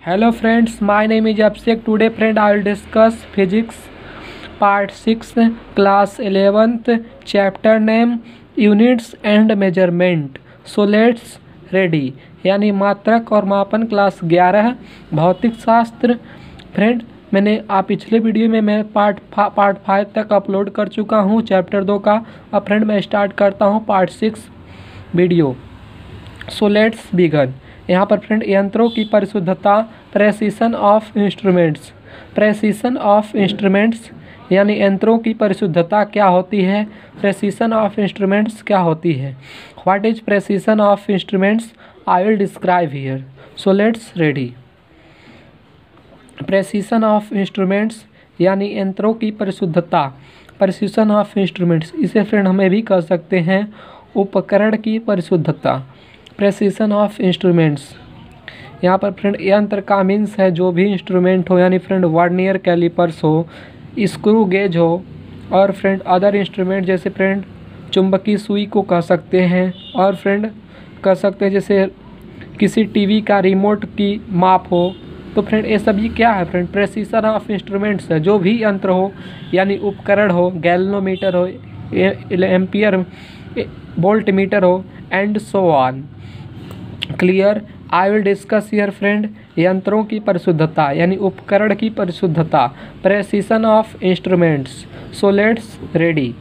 Hello friends, my name is Abhishek. Today friend I will discuss physics part 6 class 11th chapter name units and measurement. So let's ready यानी मात्रक और मापन class 11 भौतिक शास्त्र। Friend मैंने पिछले video में मैं पार्ट 5 तक अपलोड कर चुका हूँ चैप्टर 2 का। अब फ्रेंड मैं स्टार्ट करता हूँ part 6 video. So let's begin. यहाँ पर फ्रेंड यंत्रों की परिशुद्धता, precision of instruments. Precision of instruments यानी यंत्रों की परिशुद्धता क्या होती है, प्रेसिशन ऑफ इंस्ट्रूमेंट्स क्या होती है। What is precision of instruments, I will describe here. So let's ready. Precision of instruments यानी यंत्रों की परिशुद्धता, प्रेसिशन ऑफ इंस्ट्रूमेंट्स, इसे फ्रेंड हमें भी कह सकते हैं उपकरण की परिशुद्धता। प्रेसिशन ऑफ इंस्ट्रूमेंट्स यहाँ पर फ्रेंड यंत्र का मीन्स है जो भी इंस्ट्रूमेंट हो, यानी फ्रेंड वर्नियर कैलिपर्स हो, स्क्रू गेज हो, और फ्रेंड अदर इंस्ट्रूमेंट जैसे फ्रेंड चुंबकीय सुई को कह सकते हैं, और फ्रेंड कह सकते हैं जैसे किसी टीवी का रिमोट की माप हो। तो फ्रेंड ये सभी क्या है फ्रेंड, प्रेसिशन ऑफ इंस्ट्रूमेंट्स है। जो भी यंत्र हो यानी उपकरण हो, गैल्वेनोमीटर हो, एम्पियर वोल्ट मीटर हो, and so on. Clear. I will discuss here friend यंत्रों की परिशुद्धता यानी उपकरण की परिशुद्धता, precision of instruments. So let's ready.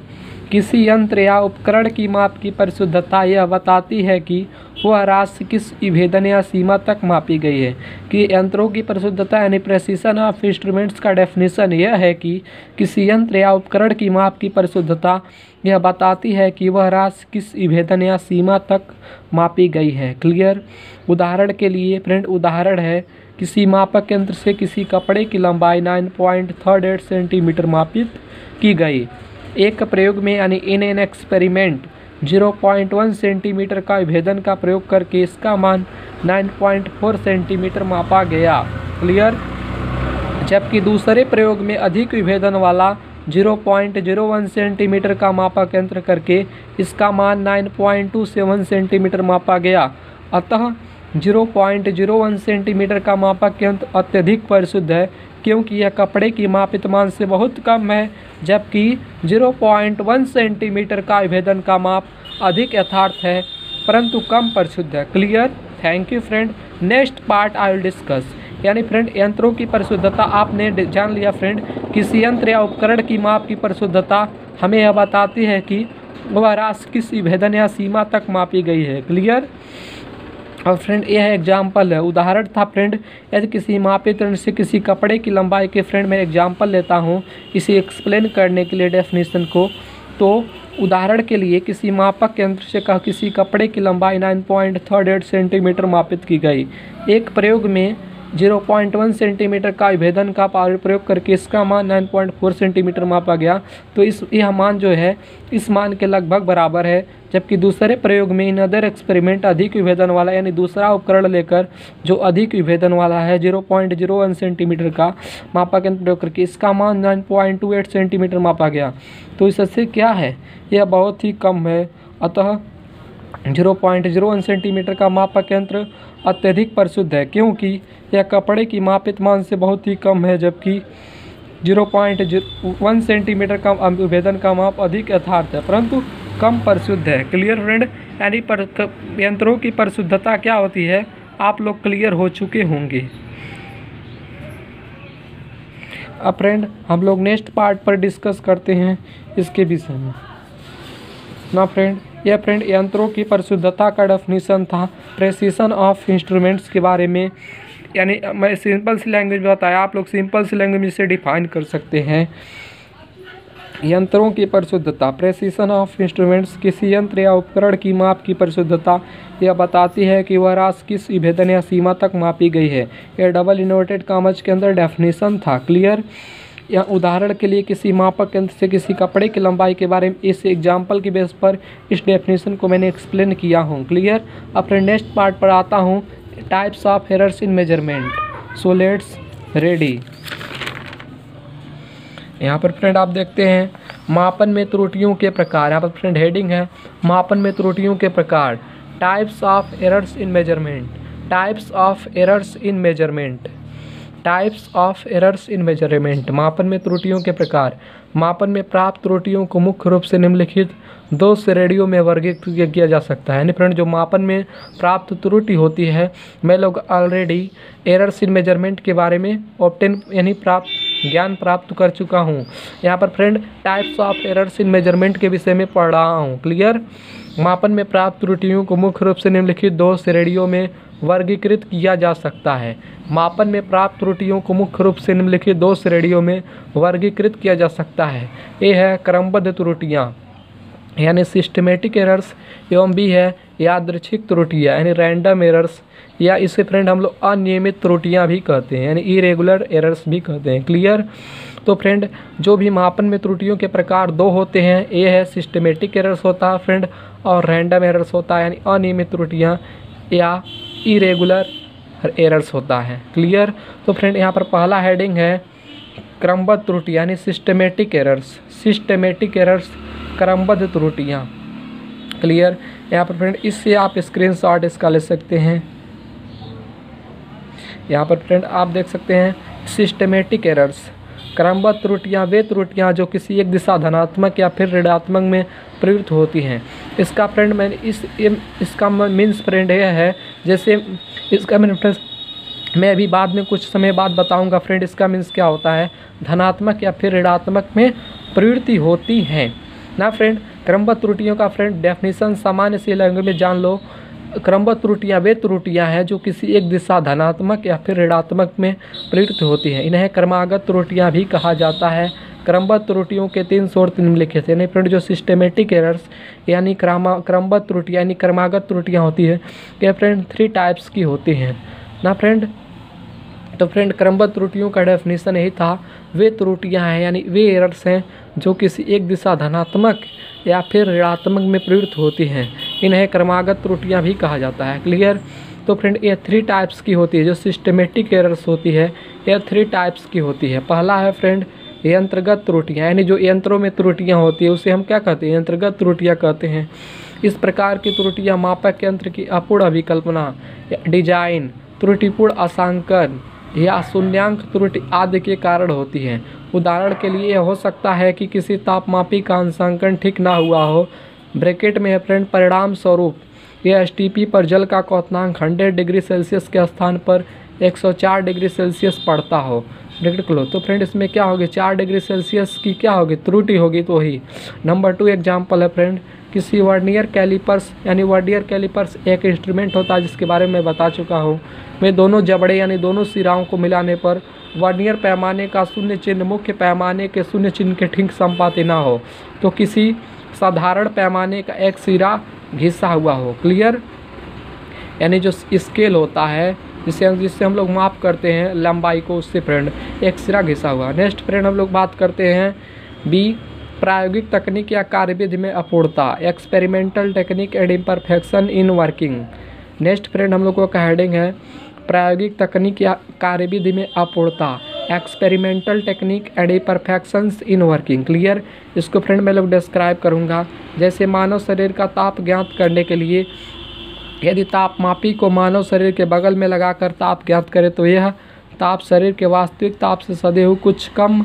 किसी यंत्र या उपकरण की माप की परिशुद्धता यह बताती है कि वह राशि किस विभेदन या सीमा तक मापी गई है। कि यंत्रों की परिशुद्धता यानी प्रेसिशन ऑफ इंस्ट्रूमेंट्स का डेफिनेशन यह है कि किसी यंत्र या उपकरण की माप की परिशुद्धता यह बताती है कि वह राशि किस विभेदन या सीमा तक मापी गई है। क्लियर। उदाहरण के लिए फ्रेंड उदाहरण है, किसी मापक यंत्र से किसी कपड़े की लंबाई 9.38 सेंटीमीटर मापित की गई। एक प्रयोग में यानी इन एन एक्सपेरिमेंट 0.1 सेंटीमीटर का विभेदन का प्रयोग करके इसका मान 9.4 सेंटीमीटर मापा गया। क्लियर। जबकि दूसरे प्रयोग में अधिक विभेदन वाला 0.01 सेंटीमीटर का मापक यंत्र करके इसका मान 9.27 सेंटीमीटर मापा गया। अतः 0.01 सेंटीमीटर का मापक यंत्र अत्यधिक परिशुद्ध है क्योंकि यह कपड़े की मापित मान से बहुत कम है, जबकि 0.1 सेंटीमीटर का विभेदन का माप अधिक यथार्थ है परंतु कम परिशुद्ध है। Clear. Thank you friend. Next part I will discuss यानी फ्रेंड यंत्रों की परिशुद्धता आपने जान लिया फ्रेंड। किसी यंत्र या उपकरण की माप की परिशुद्धता हमें यह बताती है कि वह राशि किस विभेदन या सीमा तक मापी गई है। क्लियर। और फ्रेंड यह एग्जाम्पल है, उदाहरण था फ्रेंड, यदि किसी मापित यंत्र से किसी कपड़े की लंबाई के फ्रेंड मैं एग्जाम्पल लेता हूँ इसे एक्सप्लेन करने के लिए डेफिनेशन को। तो उदाहरण के लिए किसी मापक यंत्र से किसी कपड़े की लंबाई 9.38 सेंटीमीटर मापित की गई। एक प्रयोग में 0.1 सेंटीमीटर का विभेदन का प्रयोग करके इसका मान 9.4 सेंटीमीटर मापा गया। तो यह मान जो है इस मान के लगभग बराबर है। जबकि दूसरे प्रयोग में इन अदर एक्सपेरिमेंट अधिक विभेदन वाला यानी दूसरा उपकरण लेकर जो अधिक विभेदन वाला है 0.01 सेंटीमीटर का मापक यंत्र प्रयोग करके इसका मान 9.28 सेंटीमीटर मापा गया। तो इससे क्या है, यह बहुत ही कम है। अतः 0.01 सेंटीमीटर का मापक यंत्र अत्यधिक परिशुद्ध है क्योंकि यह कपड़े की मापित मान से बहुत ही कम है, जबकि 0.01 सेंटीमीटर का विभेदन का माप अधिक यथार्थ है परंतु कम परिशुद्ध है। Clear friend. यानी यंत्रों की परिशुद्धता क्या होती है आप लोग क्लियर हो चुके होंगे। अब फ्रेंड हम लोग नेक्स्ट पार्ट पर डिस्कस करते हैं इसके विषय में ना फ्रेंड। यह फ्रेंड यंत्रों की परिशुद्धता का डेफिनेशन था प्रेसिशन ऑफ इंस्ट्रूमेंट्स के बारे में। यानी मैं सिंपल सी लैंग्वेज में बताया, आप लोग सिंपल सी लैंग्वेज से डिफाइन कर सकते हैं। यंत्रों की परिशुद्धता, प्रेसिशन ऑफ इंस्ट्रूमेंट्स, किसी यंत्र या उपकरण की माप की परिशुद्धता यह बताती है कि वह राशि किस विभेदन या सीमा तक मापी गई है। यह डबल इन्वर्टेड कॉमास के अंदर डेफिनेशन था। क्लियर। या उदाहरण के लिए किसी मापक यंत्र से किसी कपड़े की लंबाई के बारे में इस एग्जाम्पल की बेस पर इस डेफिनेशन को मैंने एक्सप्लेन किया हूँ। क्लियर। अब फिर नेक्स्ट पार्ट पर आता हूँ, types of errors in measurement. So let's ready. यहाँ पर फ्रेंड आप देखते हैं मापन में त्रुटियों के प्रकार। यहाँ पर फ्रेंड हेडिंग है मापन में त्रुटियों के प्रकार, types of errors in measurement. Types of errors in measurement. Types of errors in measurement, मापन में त्रुटियों के प्रकार। मापन में प्राप्त त्रुटियों को मुख्य रूप से निम्नलिखित दो श्रेणियों में वर्गीकृत किया जा सकता है। यानी फ्रेंड जो मापन में प्राप्त त्रुटि होती है, मैं लोग ऑलरेडी एरर्स इन मेजरमेंट के बारे में ऑब्टेन यानी ज्ञान प्राप्त कर चुका हूँ। यहाँ पर friend types of errors in measurement के विषय में पढ़ रहा हूँ। क्लियर। मापन में प्राप्त त्रुटियों को मुख्य रूप से निम्नलिखित दो श्रेणियों में वर्गीकृत किया जा सकता है। मापन में प्राप्त त्रुटियों को मुख्य रूप से निम्नलिखित दो श्रेणियों में वर्गीकृत किया जा सकता है। ए है क्रमबद्ध त्रुटियाँ यानी सिस्टमेटिक एरर्स, एवं बी है यादृच्छिक त्रुटियाँ यानी रैंडम एरर्स, या इसे फ्रेंड हम लोग अनियमित त्रुटियाँ भी कहते हैं यानी इरेगुलर एरर्स भी कहते हैं। क्लियर। तो फ्रेंड जो भी मापन में त्रुटियों के प्रकार दो होते हैं, ए है सिस्टमेटिक एरर्स होता है फ्रेंड, और रैंडम एरर्स होता है यानी अनियमित त्रुटियाँ या इरेगुलर एरर्स होता है। क्लियर। तो फ्रेंड यहाँ पर पहला हेडिंग है क्रमबद्ध त्रुटि यानी सिस्टमेटिक एरर्स। सिस्टमेटिक एरर्स क्रमबद्ध त्रुटियाँ। क्लियर। यहाँ पर फ्रेंड इससे आप स्क्रीनशॉट इसका ले सकते हैं। यहाँ पर फ्रेंड आप देख सकते हैं सिस्टमेटिक एरर्स क्रमबद्ध त्रुटियाँ वे त्रुटियाँ जो किसी एक दिशा धनात्मक या फिर ऋणात्मक में प्रयुक्त होती हैं। इसका फ्रेंड मैंने इसका मीन्स फ्रेंड यह है, जैसे इसका मैंने फ्रेंड मैं अभी बाद में कुछ समय बाद बताऊंगा फ्रेंड इसका मीन्स क्या होता है। धनात्मक या फिर ऋणात्मक में प्रवृत्ति होती है ना फ्रेंड। क्रमबद्ध त्रुटियों का फ्रेंड डेफिनेशन सामान्य सी लैंग्वेज में जान लो। क्रमबद्ध त्रुटियाँ वे त्रुटियाँ हैं जो किसी एक दिशा धनात्मक या फिर ऋणात्मक में प्रयुक्त होती हैं। इन्हें क्रमागत त्रुटियाँ भी कहा जाता है। क्रमबद्ध त्रुटियों के 3 सोर्स निम्नलिखित हैं। यानी फ्रेंड जो सिस्टमेटिक एरर्स यानी क्रमबद्ध त्रुटियाँ यानी क्रमागत त्रुटियाँ होती है, ये फ्रेंड 3 टाइप्स की होती हैं ना फ्रेंड। तो फ्रेंड क्रमबद्ध त्रुटियों का डेफिनेशन यही था, वे त्रुटियाँ हैं यानी वे एरर्स हैं जो किसी एक दिशा धनात्मक या फिर ऋणात्मक में प्रयुक्त होती हैं। इन्हें क्रमागत त्रुटियाँ भी कहा जाता है। क्लियर। तो फ्रेंड ये 3 टाइप्स की होती है। जो सिस्टमेटिक एरर्स होती है यह 3 टाइप्स की होती है। पहला है फ्रेंड यंत्रगत त्रुटियाँ यानी जो यंत्रों में त्रुटियाँ होती है उसे हम क्या कहते हैं, यंत्रगत त्रुटियाँ कहते हैं। इस प्रकार की त्रुटियाँ मापक यंत्र की अपूर्ण अभिकल्पना, डिजाइन, त्रुटिपूर्ण अंशांकन या शून्यांक त्रुटि आदि के कारण होती हैं। उदाहरण के लिए यह हो सकता है कि किसी तापमापी का अंशांकन ठीक ना हुआ हो, ब्रैकेट में है फ्रेंड, परिणाम स्वरूप यह एसटीपी पर जल का क्वथनांक 100 डिग्री सेल्सियस के स्थान पर 104 डिग्री सेल्सियस पड़ता हो, ब्रैकेट क्लोज। तो फ्रेंड इसमें क्या होगी, 4 डिग्री सेल्सियस की क्या होगी, त्रुटि होगी। तो ही नंबर 2 एग्जाम्पल है फ्रेंड, किसी वर्नियर कैलिपर्स यानी वर्नियर कैलिपर्स एक इंस्ट्रूमेंट होता है जिसके बारे में मैं बता चुका हूँ। में दोनों जबड़े यानी दोनों सिराओं को मिलाने पर वर्नियर पैमाने का शून्य चिन्ह मुख्य पैमाने के शून्य चिन्ह के ठीक संपाती ना हो, तो किसी साधारण पैमाने का एक सिरा घिसा हुआ हो। क्लियर। यानी जो स्केल होता है जिससे हम लोग माप करते हैं लंबाई को, उससे फ्रेंड एक सिरा घिसा हुआ। नेक्स्ट फ्रेंड हम लोग बात करते हैं बी, प्रायोगिक तकनीक या कार्यविधि में अपूर्णता, experimental technique and imperfection in working. Next friend हम लोगों का हेडिंग है प्रायोगिक तकनीक या कार्यविधि में अपूर्णता, experimental technique and imperfections in working. Clear. इसको फ्रेंड मैं लोग डिस्क्राइब करूँगा। जैसे मानव शरीर का ताप ज्ञात करने के लिए यदि तापमापी को मानव शरीर के बगल में लगाकर ताप ज्ञात करें तो यह ताप शरीर के वास्तविक ताप से सदे हुए कुछ कम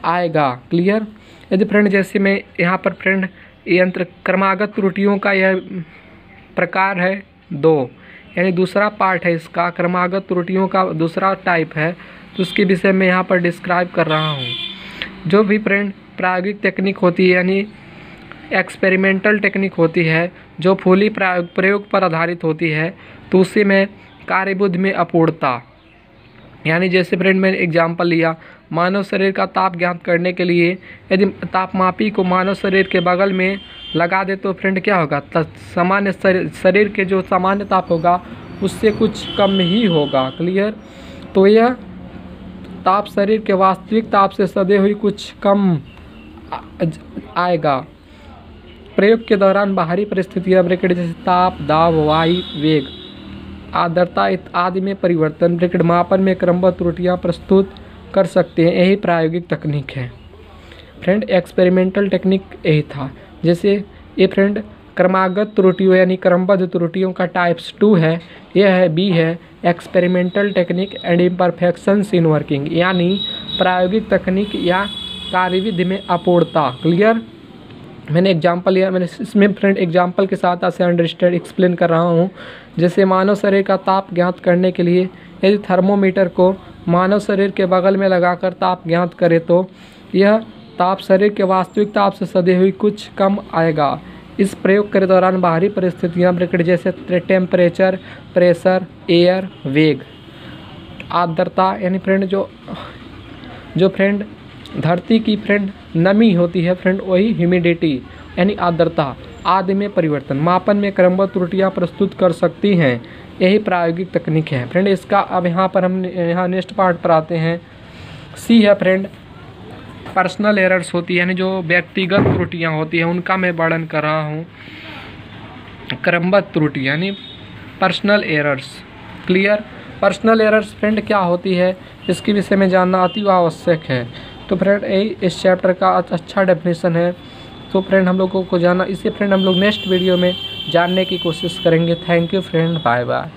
आएगा। क्लियर। यदि फ्रेंड जैसे मैं यहाँ पर फ्रेंड यंत्र क्रमागत त्रुटियों का यह प्रकार है 2, यानी दूसरा पार्ट है इसका, क्रमागत त्रुटियों का दूसरा टाइप है, तो उसके विषय में यहाँ पर डिस्क्राइब कर रहा हूँ। जो भी फ्रेंड प्रायोगिक टेक्निक होती है यानी एक्सपेरिमेंटल टेक्निक होती है जो फुली प्रयोग पर आधारित होती है, तो उसी में कार्यविधि में अपूर्णता, यानी जैसे फ्रेंड मैंने एग्जांपल लिया, मानव शरीर का ताप ज्ञात करने के लिए यदि तापमापी को मानव शरीर के बगल में लगा दे तो फ्रेंड क्या होगा, सामान्य शरीर के जो सामान्य ताप होगा उससे कुछ कम ही होगा। क्लियर। तो यह ताप शरीर के वास्तविक ताप से सदे हुई कुछ कम आएगा। प्रयोग के दौरान बाहरी परिस्थितियाँ ब्रैकेट जैसे ताप, दाब, वायु वेग, आर्द्रता आदि में परिवर्तन ब्रैकेट मापन में क्रमबद्ध त्रुटियाँ प्रस्तुत कर सकते हैं। यही प्रायोगिक तकनीक है फ्रेंड। एक्सपेरिमेंटल टेक्निक यही था। जैसे ये फ्रेंड क्रमागत त्रुटियों यानी क्रमबद्ध त्रुटियों का टाइप्स 2 है। यह है बी है experimental technique and imperfections in working, यानी प्रायोगिक तकनीक या कार्यविधि में अपूर्णता। क्लियर। मैंने एग्जाम्पल लिया, मैंने इसमें फ्रेंड एग्जाम्पल के साथ ऐसे अंडरस्टैंड एक्सप्लेन कर रहा हूँ। जैसे मानव शरीर का ताप ज्ञात करने के लिए यदि थर्मोमीटर को मानव शरीर के बगल में लगाकर ताप ज्ञात करें तो यह ताप शरीर के वास्तविक ताप से सदी हुई कुछ कम आएगा। इस प्रयोग के दौरान बाहरी परिस्थितियाँ प्रकृति जैसे टेम्परेचर, प्रेशर, एयर, वेग, आर्द्रता यानी फ्रेंड जो फ्रेंड धरती की फ्रेंड नमी होती है फ्रेंड, वही ह्यूमिडिटी यानी आर्द्रता आदि में परिवर्तन मापन में क्रमबद्ध त्रुटियां प्रस्तुत कर सकती हैं। यही प्रायोगिक तकनीक है फ्रेंड। इसका अब यहाँ पर हम यहाँ नेक्स्ट पार्ट पर आते हैं। सी है फ्रेंड पर्सनल एरर्स होती है, यानी जो व्यक्तिगत त्रुटियां होती हैं उनका मैं वर्णन कर रहा हूँ। क्रमबद्ध त्रुटि यानी personal errors. Clear. Personal errors friend क्या होती है, इसके विषय में जानना अति आवश्यक है। तो फ्रेंड यही इस चैप्टर का अच्छा डेफिनेशन है। तो फ्रेंड हम लोगों को जाना, इसे फ्रेंड हम लोग नेक्स्ट वीडियो में जानने की कोशिश करेंगे। Thank you friend, bye bye.